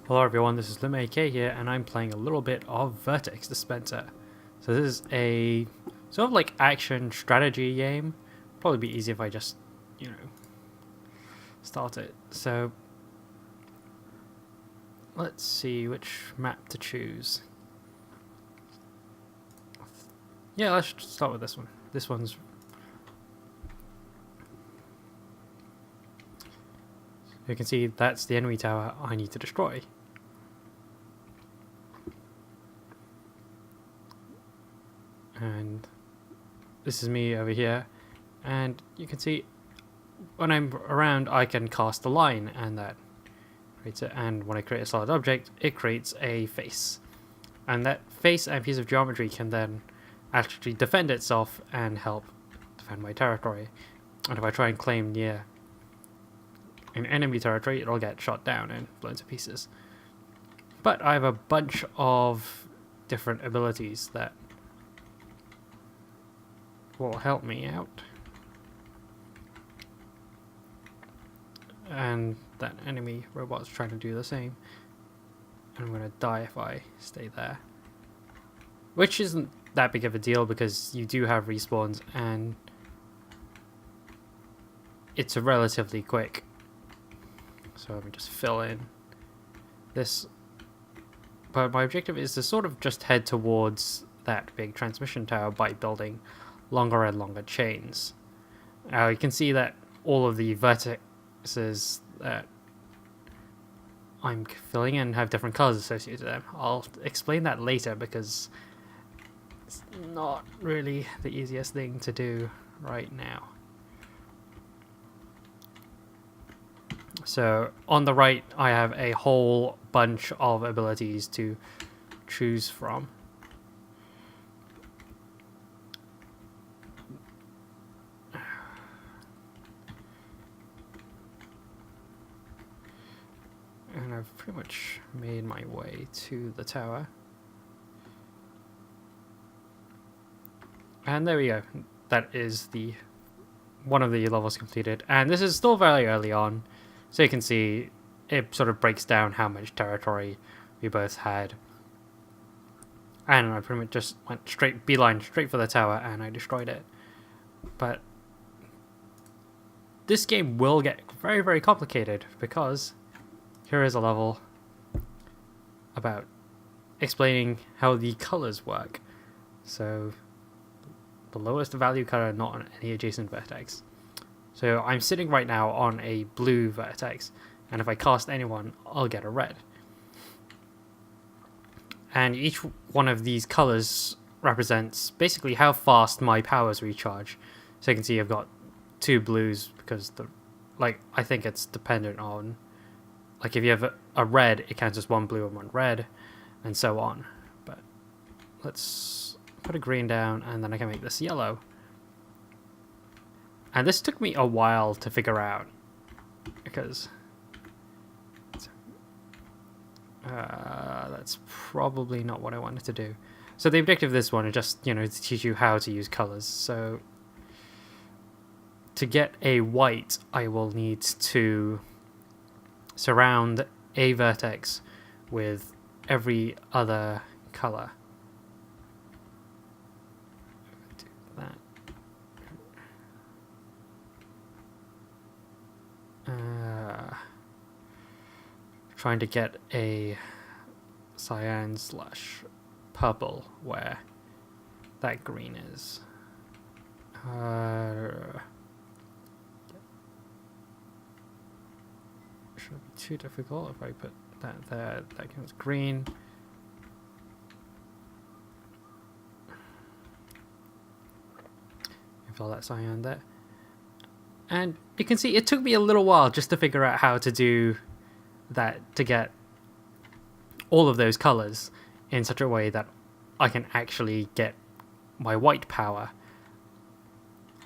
Hello everyone, this is LimAK here, and I'm playing a little bit of Vertex Dispenser. So this is a sort of like action strategy game. Probably be easy if I just, start it. So let's see which map to choose. Yeah, let's start with this one. This one's... You can see that's the enemy tower I need to destroy. And this is me over here, and you can see when I'm around I can cast a line, and that creates it. And when I create a solid object, it creates a face, and that face and piece of geometry can then actually defend itself and help defend my territory. And if I try and claim near an enemy territory, it'll get shot down and blown to pieces. But I have a bunch of different abilities that will help me out. And that enemy robot's trying to do the same. And I'm gonna die if I stay there. Which isn't that big of a deal because you do have respawns and it's relatively quick. So let me just fill in this. But my objective is to sort of just head towards that big transmission tower by building longer and longer chains. You can see that all of the vertices that I'm filling in have different colors associated with them. I'll explain that later because it's not really the easiest thing to do right now. So on the right I have a whole bunch of abilities to choose from. And I've pretty much made my way to the tower. And there we go. That is the one of the levels completed. And this is still very early on. So you can see it sort of breaks down how much territory we both had. And I pretty much just went beeline straight for the tower and I destroyed it. But this game will get very, very complicated because here is a level about explaining how the colors work. So the lowest value color not on any adjacent vertex. So I'm sitting right now on a blue vertex, and if I cast anyone, I'll get a red. And each one of these colors represents basically how fast my powers recharge. So you can see I've got two blues because I think it's dependent on, like if you have a red, it counts as one blue and one red, and so on. But let's put a green down, and then I can make this yellow. And this took me a while to figure out, because that's probably not what I wanted to do. So the objective of this one is just, to teach you how to use colors. So to get a white, I will need to surround a vertex with every other color. Do that. Trying to get a cyan / purple where that green is. Shouldn't be too difficult if I put that there. That counts green. Fill that cyan there. And you can see it took me a little while just to figure out how to do that, to get all of those colors in such a way that I can actually get my white power.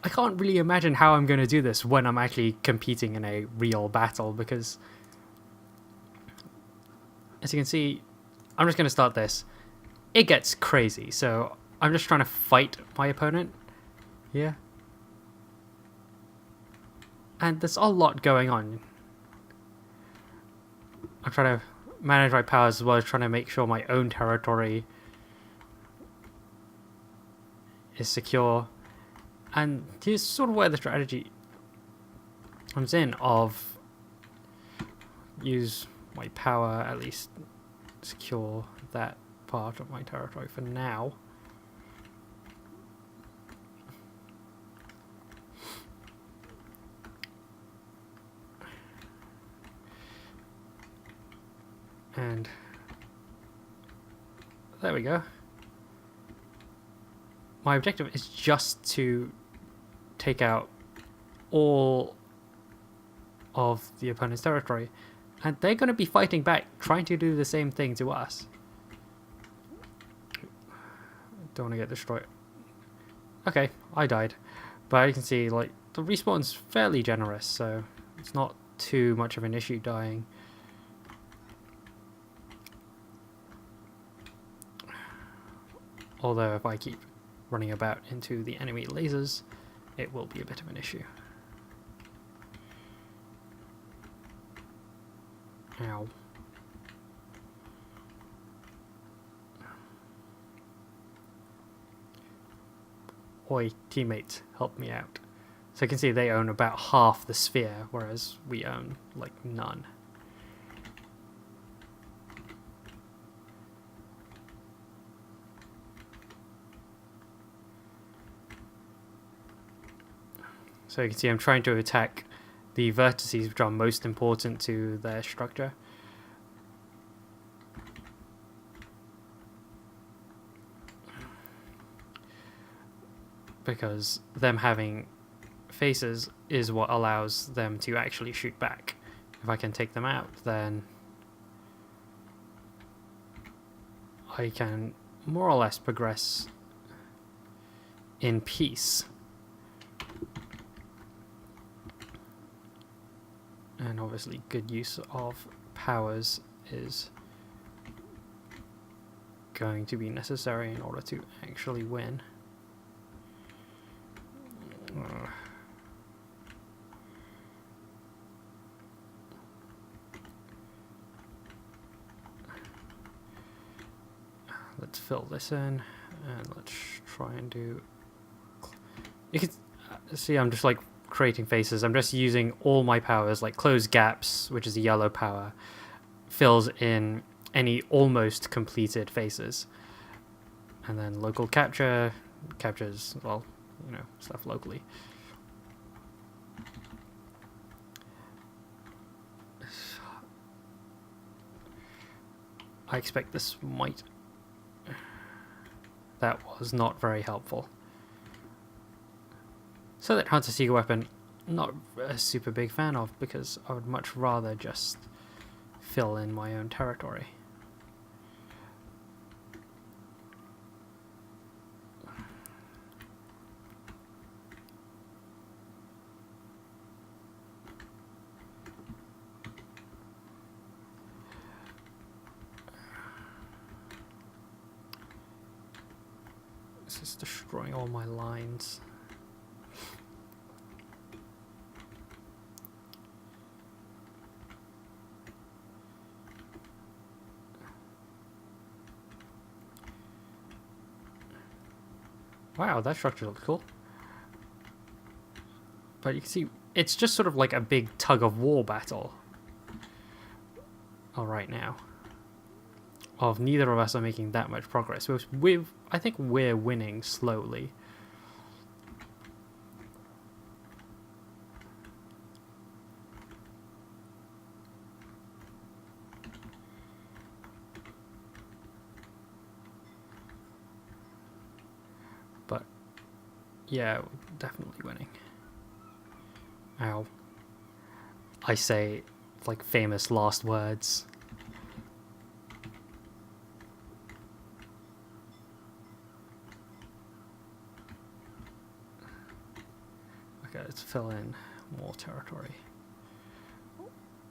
I can't really imagine how I'm going to do this when I'm actually competing in a real battle, because as you can see, I'm just going to start this. It gets crazy, so I'm just trying to fight my opponent here. And there's a lot going on. I'm trying to manage my powers as well as trying to make sure my own territory is secure. And here's sort of where the strategy comes in of use my power, at least secure that part of my territory for now. And there we go. My objective is just to take out all of the opponent's territory, and they're going to be fighting back, trying to do the same thing to us. Don't want to get destroyed. Okay, I died, but you can see like the respawn's fairly generous, so it's not too much of an issue dying. Although if I keep running about into the enemy lasers, it will be a bit of an issue. Ow. Oi, teammates, help me out. So you can see they own about half the sphere, whereas we own like none. So you can see I'm trying to attack the vertices which are most important to their structure. Because them having faces is what allows them to actually shoot back. If I can take them out, then I can more or less progress in peace. And obviously good use of powers is going to be necessary in order to actually win. Let's fill this in, and let's try and do... You can see I'm just like creating faces. I'm just using all my powers, like close gaps, which is a yellow power, fills in any almost completed faces. And then local capture captures, well, you know, stuff locally. I expect this might... That was not very helpful. So that Hunter Seeker weapon, not a super big fan of, because I would much rather just fill in my own territory. This is destroying all my lines. Wow, that structure looks cool. But you can see, it's just sort of like a big tug-of-war battle. Oh, right now. Of neither of us are making that much progress. I think we're winning slowly. But yeah, definitely winning. Ow. I say like famous last words. Okay, let's fill in more territory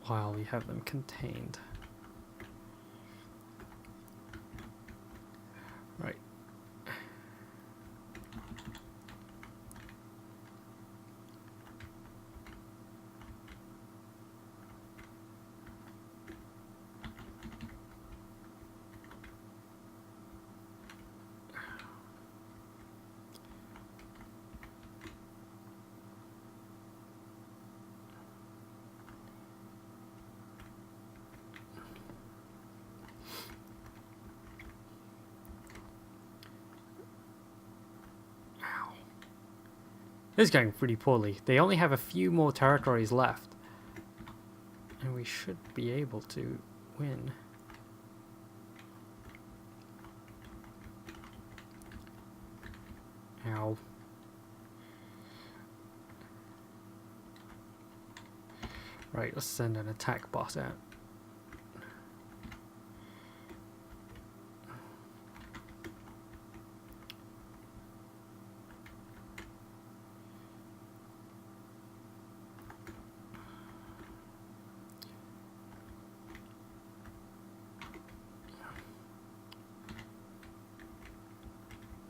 while we have them contained. Right. This is going pretty poorly. They only have a few more territories left. And we should be able to win. Ow. Right, let's send an attack bot out.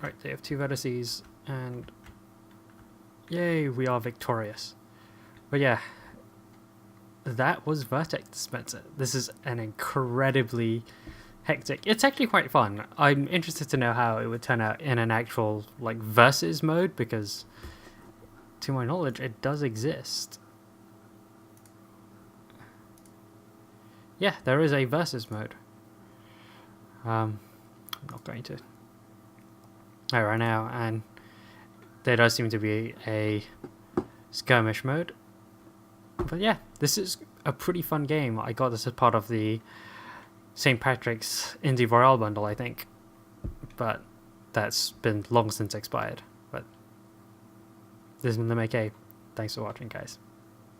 Right, they have 2 vertices, and yay, we are victorious. But yeah, that was Vertex Dispenser. This is an incredibly hectic... It's actually quite fun. I'm interested to know how it would turn out in an actual, like, versus mode, because to my knowledge, it does exist. Yeah, there is a versus mode. I'm not going to... right now, and there does seem to be a skirmish mode. But yeah, this is a pretty fun game. I got this as part of the St. Patrick's Indie Royale bundle, I think. But that's been long since expired. But this has been the Make. Thanks for watching, guys.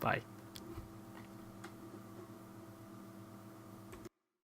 Bye.